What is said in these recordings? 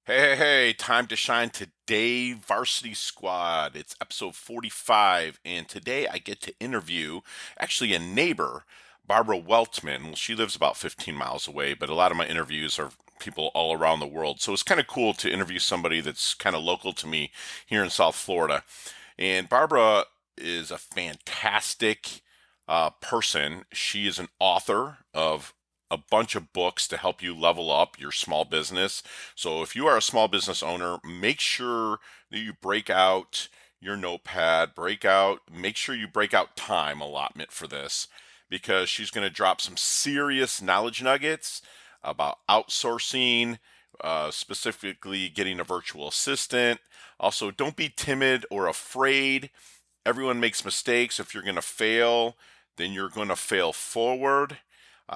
Hey, time to shine today, Varsity Squad. It's episode 45, and today I get to interview actually a neighbor, Barbara Weltman. Well, she lives about 15 miles away, but a lot of my interviews are people all around the world. So it's kind of cool to interview somebody that's kind of local to me here in South Florida. And Barbara is a fantastic person. She is an author of a bunch of books to help you level up your small business. So if you are a small business owner, make sure that you break out your notepad, make sure you break out time allotment for this because she's going to drop some serious knowledge nuggets about outsourcing, specifically getting a virtual assistant. Also, don't be timid or afraid. Everyone makes mistakes. If you're going to fail, then you're going to fail forward.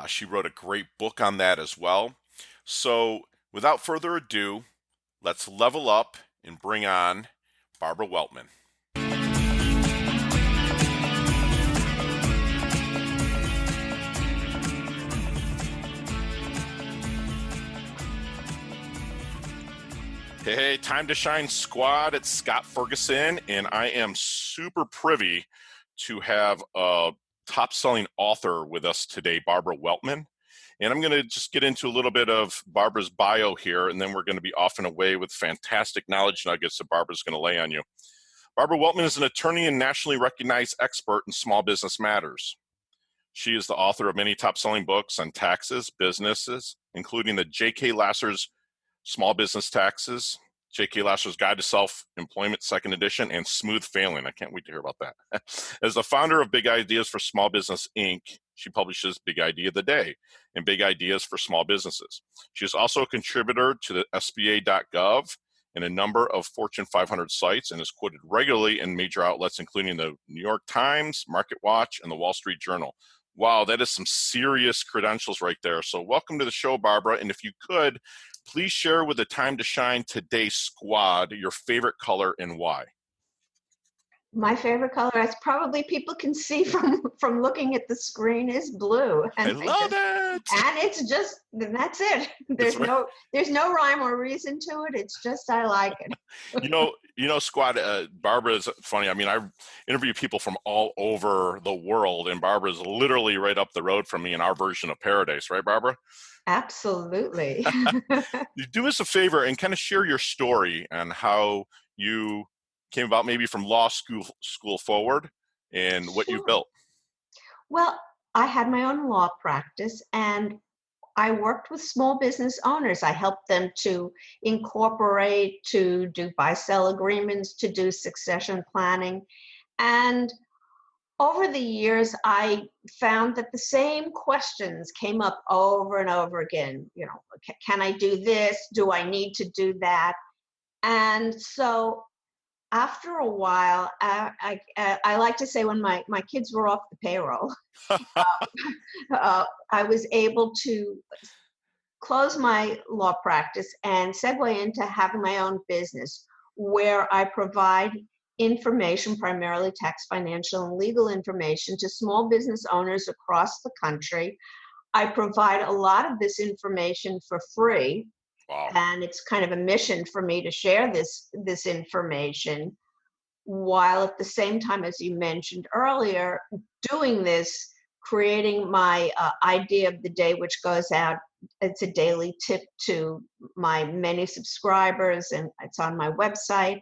She wrote a great book on that as well. So, without further ado, let's level up and bring on Barbara Weltman. Hey, time to shine squad. It's Scott Ferguson, and I am super privy to have a top-selling author with us today, Barbara Weltman. And I'm going to just get into a little bit of Barbara's bio here, and then we're going to be off and away with fantastic knowledge nuggets that Barbara's going to lay on you. Barbara Weltman is an attorney and nationally recognized expert in small business matters. She is the author of many top-selling books on taxes, businesses, including the J.K. Lasser's Small Business Taxes, J.K. Lasser's Guide to Self-Employment, Second Edition, and Smooth Failing. I can't wait to hear about that. As the founder of Big Ideas for Small Business, Inc., she publishes Big Idea of the Day and Big Ideas for Small Businesses. She is also a contributor to the SBA.gov and a number of Fortune 500 sites and is quoted regularly in major outlets, including the New York Times, MarketWatch, and the Wall Street Journal. Wow, that is some serious credentials right there. So welcome to the show, Barbara. And if you could, please share with the Time to Shine Today squad your favorite color and why. My favorite color, as probably people can see from looking at the screen, is blue, I and love it. it's just that's it. It's There's no rhyme or reason to it. It's just I like it. squad. Barbara is funny. I mean, I interview people from all over the world, and Barbara is literally right up the road from me in our version of paradise, right, Barbara? Absolutely. You do us a favor and kind of share your story and how you came about, maybe from law school forward, and what you Sure. built. Well, I had my own law practice, and I worked with small business owners. I helped them to incorporate, to do buy-sell agreements, to do succession planning. And over the years, I found that the same questions came up over and over again. Can I do this? Do I need to do that? And so after a while, I like to say when my kids were off the payroll, I was able to close my law practice and segue into having my own business where I provide information, primarily tax, financial, and legal information to small business owners across the country. I provide a lot of this information for free, Wow. and it's kind of a mission for me to share this information while at the same time, as you mentioned earlier, doing this, creating my idea of the day, which goes out. It's a daily tip to my many subscribers, and it's on my website,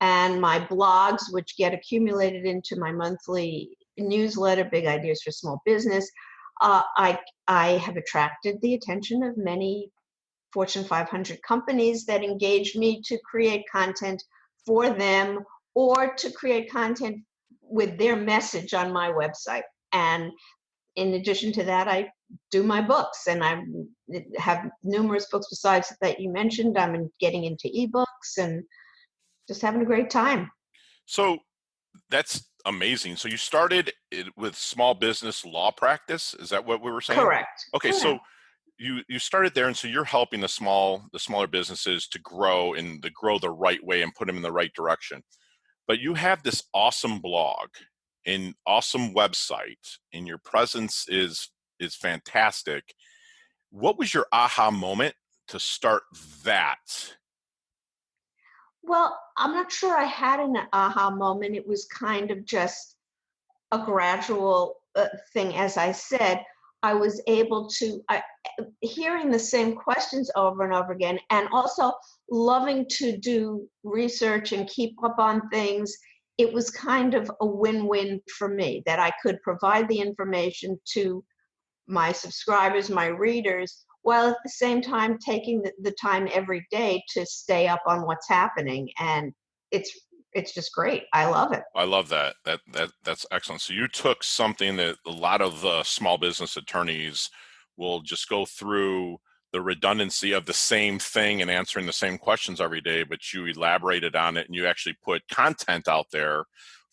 and my blogs, which get accumulated into my monthly newsletter, Big Ideas for Small Business. I have attracted the attention of many Fortune 500 companies that engage me to create content for them or to create content with their message on my website. And in addition to that, I do my books, and I have numerous books besides that you mentioned. I'm getting into ebooks and just having a great time. So that's amazing. So you started it with small business law practice. Is that what we were saying? Correct. Okay, so Correct. you started there, and so you're helping the smaller businesses to grow and to grow the right way and put them in the right direction. But you have this awesome blog and awesome website, and your presence is fantastic. What was your aha moment to start that Well, I'm not sure I had an aha moment. It was kind of just a gradual thing. As I said, I was able to, hearing the same questions over and over again, and also loving to do research and keep up on things. It was kind of a win-win for me that I could provide the information to my subscribers, my readers, while at the same time taking the time every day to stay up on what's happening. And it's it's just great. I love it. I love that. That's excellent. So you took something that a lot of small business attorneys will just go through the redundancy of the same thing and answering the same questions every day, but you elaborated on it and you actually put content out there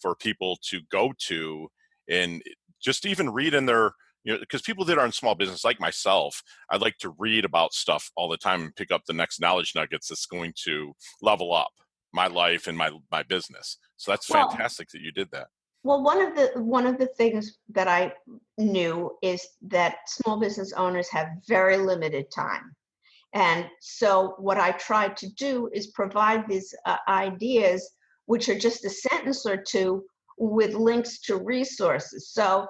for people to go to and just even read in their, because people that are in small business like myself, I like to read about stuff all the time and pick up the next knowledge nuggets that's going to level up my life and my business. So that's Well, fantastic that you did that. well, one of the things that I knew is that small business owners have very limited time. And so what I tried to do is provide these ideas, which are just a sentence or two with links to resources. So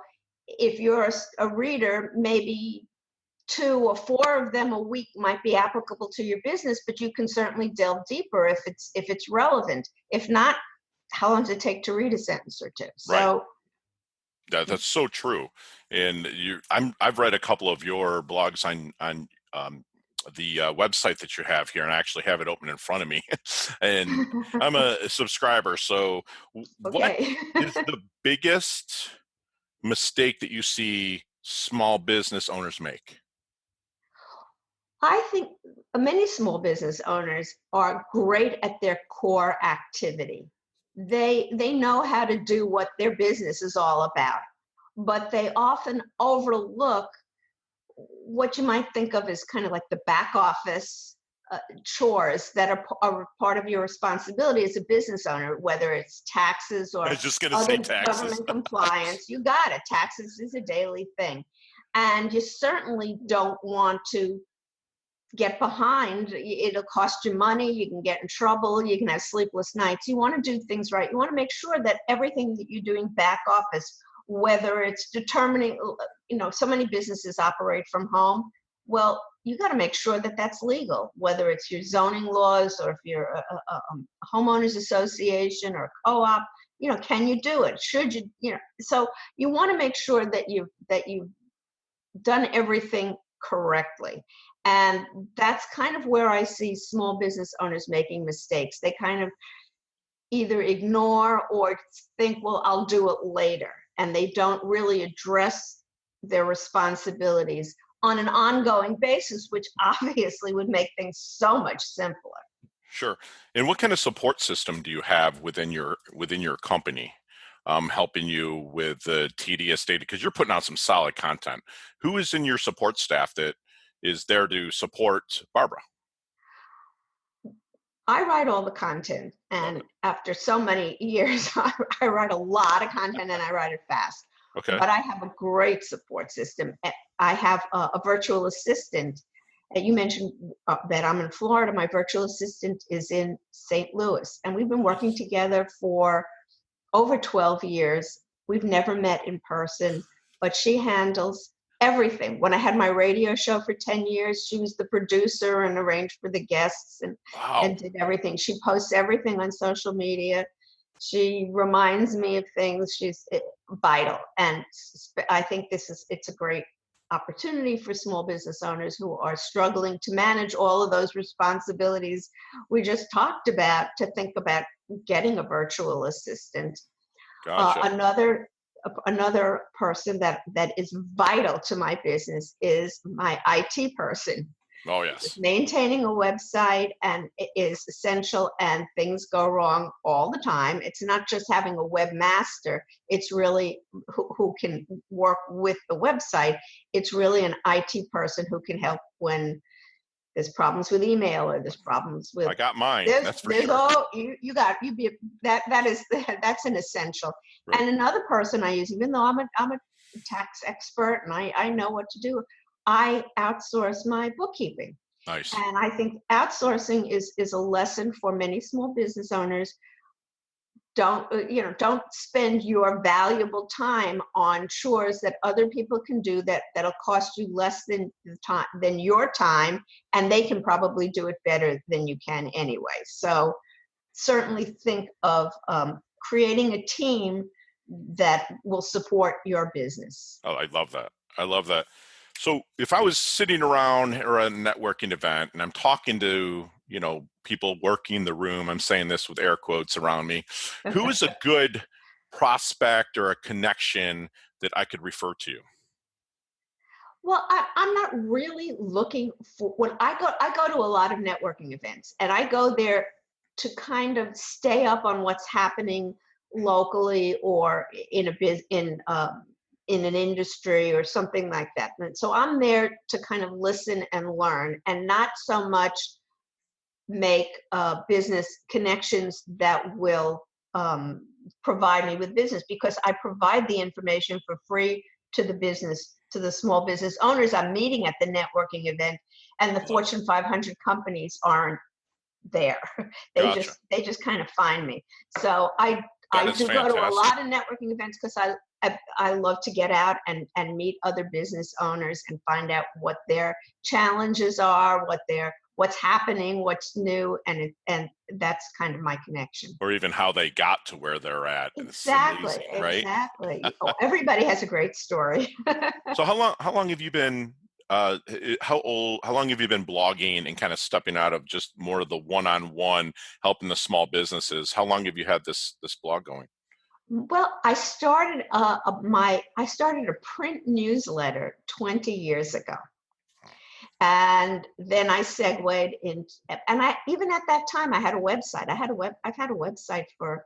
if you're a reader, maybe two or four of them a week might be applicable to your business, but you can certainly delve deeper if it's relevant. If not, how long does it take to read a sentence or two? Right. So That's so true. And I've read a couple of your blogs on the website that you have here, and I actually have it open in front of me. And I'm a subscriber. So, what okay. is the biggest mistake that you see small business owners make? I think many small business owners are great at their core activity. They know how to do what their business is all about, but they often overlook what you might think of as kind of like the back office chores that are part of your responsibility as a business owner, whether it's taxes I or was just going to say other taxes. government compliance. You got it. Taxes is a daily thing. And you certainly don't want to get behind. It'll cost you money. You can get in trouble. You can have sleepless nights. You want to do things right. You want to make sure that everything that you're doing back office, whether it's determining, so many businesses operate from home. Well, you got to make sure that that's legal, whether it's your zoning laws or if you're a homeowners association or a co-op. Can you do it? Should you? So you want to make sure that you've done everything correctly. And that's kind of where I see small business owners making mistakes. They kind of either ignore or think, well, I'll do it later. And they don't really address their responsibilities on an ongoing basis, which obviously would make things so much simpler. Sure. And what kind of support system do you have within your company, helping you with the tedious data? Because you're putting out some solid content. Who is in your support staff that is there to support Barbara? I write all the content, Love and it. after so many years, I write a lot of content and I write it fast. Okay. But I have a great support system. I have a virtual assistant. You mentioned that I'm in Florida. My virtual assistant is in St. Louis, and we've been working together for over 12 years. We've never met in person, but she handles everything. When I had my radio show for 10 years, she was the producer and arranged for the guests and Wow. did everything. She posts everything on social media. She reminds me of things. She's vital. And I think it's a great opportunity for small business owners who are struggling to manage all of those responsibilities we just talked about, to think about getting a virtual assistant. Uh, Gotcha. another another person that is vital to my business is my IT person. Oh, yes. Maintaining a website and it is essential, and things go wrong all the time. It's not just having a webmaster, it's really who can work with the website. It's really an IT person who can help when there's problems with email or there's problems with I got mine. there's That's for there's sure. all you be that is that's an essential. Right. And another person I use, even though I'm a tax expert and I know what to do, I outsource my bookkeeping. Nice. And I think outsourcing is a lesson for many small business owners. Don't spend your valuable time on chores that other people can do that'll cost you less than the time than your time, and they can probably do it better than you can anyway. So certainly think of creating a team that will support your business. Oh, I love that. I love that. So if I was sitting around or a networking event and I'm talking to, people working the room, I'm saying this with air quotes around me, who is a good prospect or a connection that I could refer to? Well, I'm not really looking for when I go to a lot of networking events, and I go there to kind of stay up on what's happening locally or in an industry or something like that. And so I'm there to kind of listen and learn, and not so much make business connections that will provide me with business, because I provide the information for free to the small business owners I'm meeting at the networking event, and the Love it. Fortune 500 companies aren't there. they Gotcha. just they just kind of find me. So I That I is do go to a fantastic. lot of networking events because I love to get out and meet other business owners and find out what their challenges are, what's happening, what's new, and that's kind of my connection. Or even how they got to where they're at. And it's Exactly, amazing, right? exactly. Oh, everybody has a great story. So how long have you been how long have you been blogging and kind of stepping out of just more of the one-on-one helping the small businesses? How long have you had this blog going? Well, I started a print newsletter 20 years ago. And then I segued in, and I even at that time I had a website. I've had a website for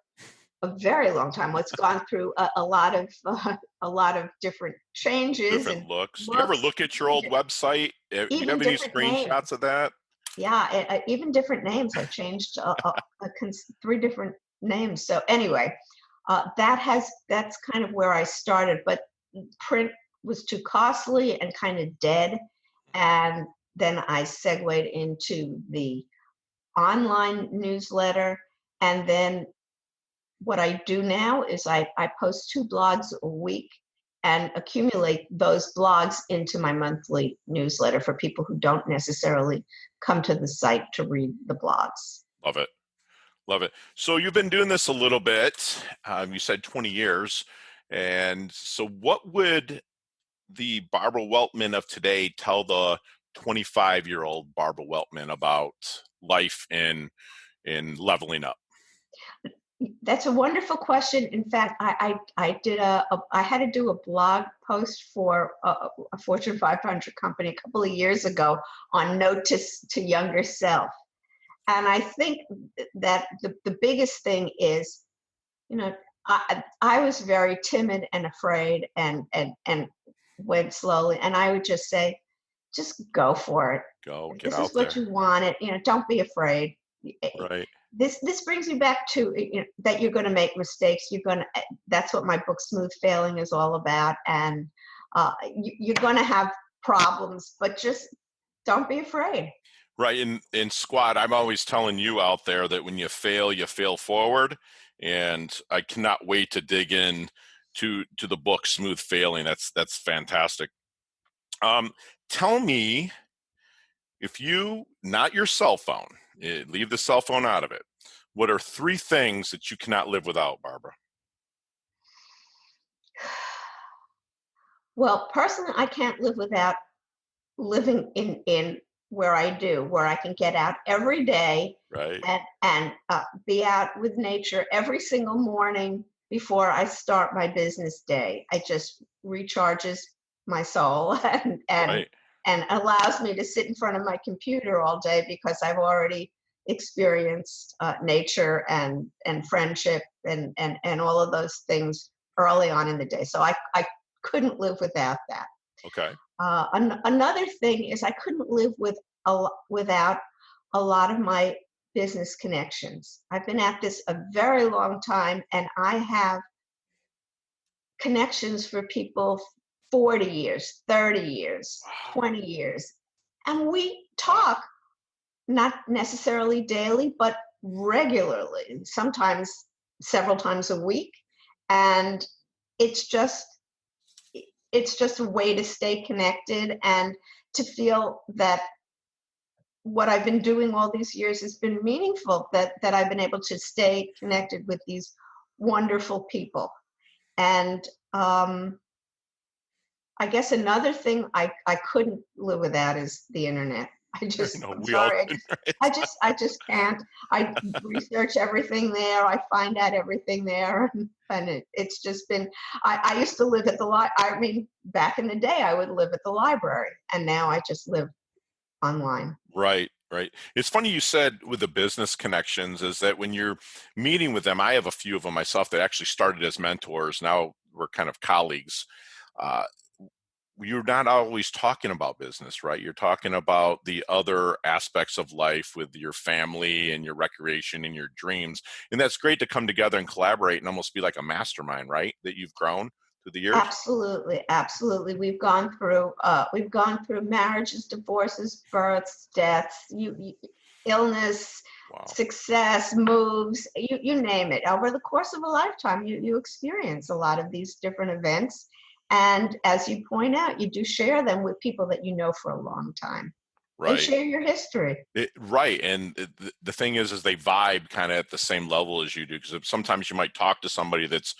a very long time. It's gone through a lot of different changes Different and looks. Do you ever looks, look at your old website? Do you even have any different names. screenshots of that? Yeah, even different names. I've changed 3 different names. So anyway, that's kind of where I started. But print was too costly and kind of dead, and then I segued into the online newsletter, and then what I do now is I post 2 blogs a week and accumulate those blogs into my monthly newsletter for people who don't necessarily come to the site to read the blogs. Love it. Love it. So you've been doing this a little bit. You said 20 years. And so what would the Barbara Weltman of today tell the 25-year-old Barbara Weltman about life in leveling up? That's a wonderful question. In fact, I had to do a blog post for a Fortune 500 company a couple of years ago on notice to younger self. And I think that the biggest thing is, you know, I was very timid and afraid and went slowly. And I would just say, just go for it. Go get This is out what there. you wanted. Don't be afraid. Right. This brings me back to that you're going to make mistakes. That's what my book Smooth Failing is all about. And you're going to have problems, but just don't be afraid. Right. In squad, I'm always telling you out there that when you fail forward. And I cannot wait to dig in to the book Smooth Failing. That's fantastic. Um, Tell me, if you, not your cell phone, leave the cell phone out of it, what are 3 things that you cannot live without, Barbara? Well, personally, I can't live without living in where I do, where I can get out every day Right. and be out with nature every single morning before I start my business day. It just recharges my soul Right. and allows me to sit in front of my computer all day because I've already experienced nature and friendship and all of those things early on in the day. So I couldn't live without that. Okay. Another thing is I couldn't live without a lot of my business connections. I've been at this a very long time, and I have connections for people 40 years, 30 years, Wow. 20 years. And we Wow. talk not necessarily daily, but regularly, sometimes several times a week. And it's just it's just a way to stay connected and to feel that what I've been doing all these years has been meaningful, that I've been able to stay connected with these wonderful people. And I guess another thing I couldn't live without is the internet. I know I'm we all sorry, can, right? I just can't. I research everything there. I find out everything there, and it's just been. I used to live at the I mean, back in the day, I would live at the library, and now I just live online. Right, right. It's funny you said with the business connections is that when you're meeting with them, I have a few of them myself that actually started as mentors. Now we're kind of colleagues. Uh, you're not always talking about business, right? You're talking about the other aspects of life with your family and your recreation and your dreams. And that's great to come together and collaborate and almost be like a mastermind, right? That you've grown through the years. Absolutely, absolutely. We've gone through marriages, divorces, births, deaths, illness, Wow. success, moves, you name it. Over the course of a lifetime, you experience a lot of these different events. And as you point out, you do share them with people that you know for a long time. They Right. share your history. Right. And the thing is they vibe kind of at the same level as you do. Because sometimes you might talk to somebody that's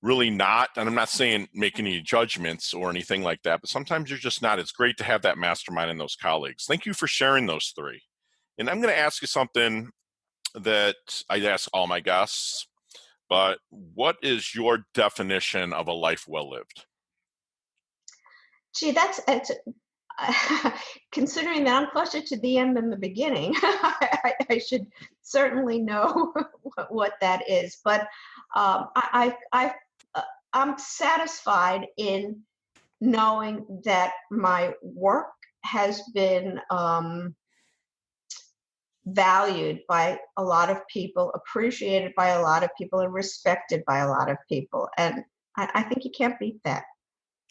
really not, and I'm not saying make any judgments or anything like that, but sometimes you're just not. It's great to have that mastermind and those colleagues. Thank you for sharing those three. And I'm going to ask you something that I ask all my guests, but what is your definition of a life well lived? Gee, it's considering that I'm closer to the end than the beginning, I should certainly know what that is. But I'm satisfied in knowing that my work has been valued by a lot of people, appreciated by a lot of people, and respected by a lot of people. And I think you can't beat that.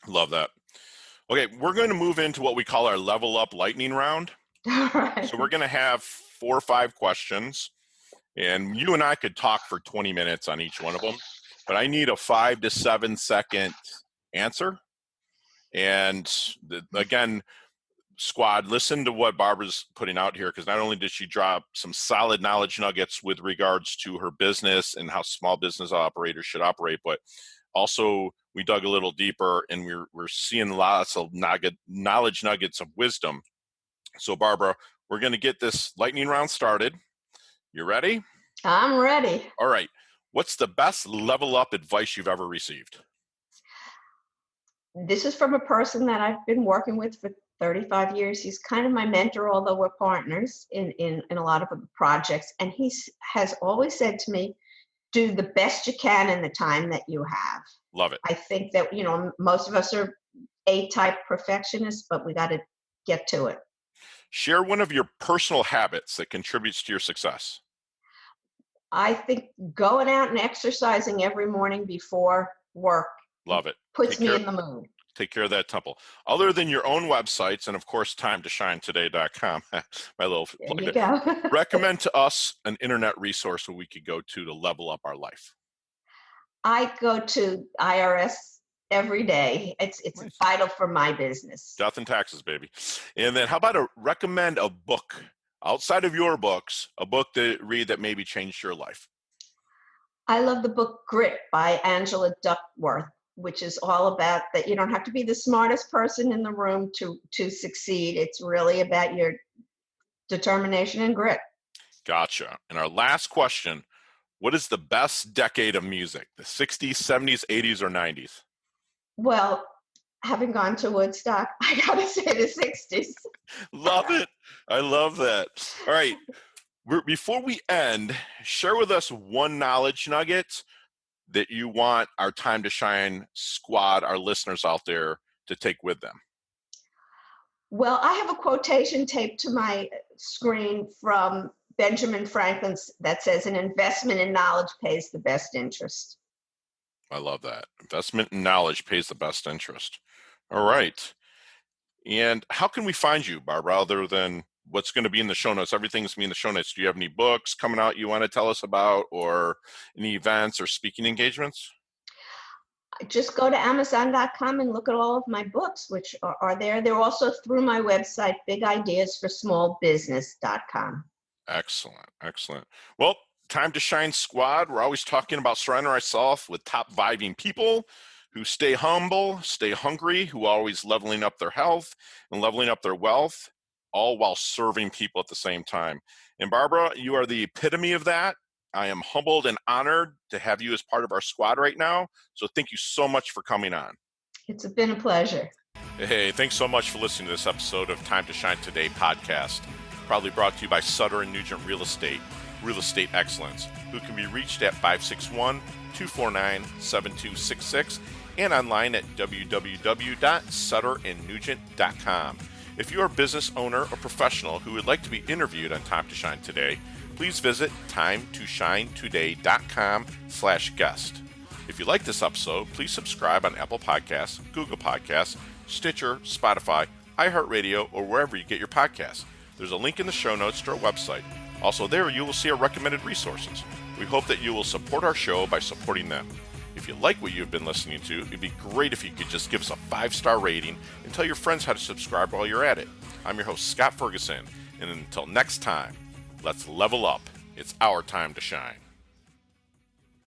Love that. Okay, we're going to move into what we call our level up lightning round. All So right. we're going to have 4 or 5 questions, and you and I could talk for 20 minutes on each one of them, but I need a 5 to 7 second answer. And again, squad, listen to what Barbara's putting out here, because not only did she drop some solid knowledge nuggets with regards to her business and how small business operators should operate, but also we dug a little deeper and we're seeing lots of knowledge nuggets of wisdom. So Barbara, we're going to get this lightning round started. You ready? I'm ready. All right. What's the best level up advice you've ever received? This is from a person that I've been working with for 35 years. He's kind of my mentor, although we're partners in a lot of projects. And he has always said to me, do the best you can in the time that you have. Love it. I think that, most of us are A-type perfectionists, but we got to get to it. Share one of your personal habits that contributes to your success. I think going out and exercising every morning before work Love it. puts me in the mood. Take care of that temple. Other than your own websites and, of course, timetoshinetoday.com, my little There plug you there, go. recommend to us an internet resource where we could go to level up our life. I go to IRS every day. It's Nice. vital for my business. Death and taxes, baby. And then how about recommend a book outside of your books, a book to read that maybe changed your life? I love the book Grit by Angela Duckworth, which is all about that you don't have to be the smartest person in the room to succeed. It's really about your determination and grit. Gotcha. And our last question, what is the best decade of music? The 60s, 70s, 80s, or 90s? Well, having gone to Woodstock, I gotta say the 60s. Love it. I love that. All right. Before we end, share with us one knowledge nugget that you want our Time to Shine squad, our listeners out there, to take with them. Well, I have a quotation taped to my screen from Benjamin Franklin that says, an investment in knowledge pays the best interest. I love that. Investment in knowledge pays the best interest. All right. And how can we find you, Barbara, other than what's going to be in the show notes. Everything's going to be in the show notes. Do you have any books coming out you want to tell us about, or any events or speaking engagements? Just go to Amazon.com and look at all of my books, which are there. They're also through my website, bigideasforsmallbusiness.com. Excellent. Excellent. Well, Time to Shine Squad. We're always talking about surrounding ourselves with top vibing people who stay humble, stay hungry, who are always leveling up their health and leveling up their wealth, all while serving people at the same time. And Barbara, you are the epitome of that. I am humbled and honored to have you as part of our squad right now. So thank you so much for coming on. It's been a pleasure. Hey, thanks so much for listening to this episode of Time to Shine Today podcast, proudly brought to you by Sutter and Nugent Real Estate Excellence, who can be reached at 561-249-7266 and online at www.sutterandnugent.com. If you are a business owner or professional who would like to be interviewed on Time to Shine Today, please visit timetoshinetoday.com/guest. If you like this episode, please subscribe on Apple Podcasts, Google Podcasts, Stitcher, Spotify, iHeartRadio, or wherever you get your podcasts. There's a link in the show notes to our website. Also there, you will see our recommended resources. We hope that you will support our show by supporting them. If you like what you've been listening to, it'd be great if you could just give us a 5-star rating and tell your friends how to subscribe while you're at it. I'm your host, Scott Ferguson, and until next time, let's level up. It's our time to shine.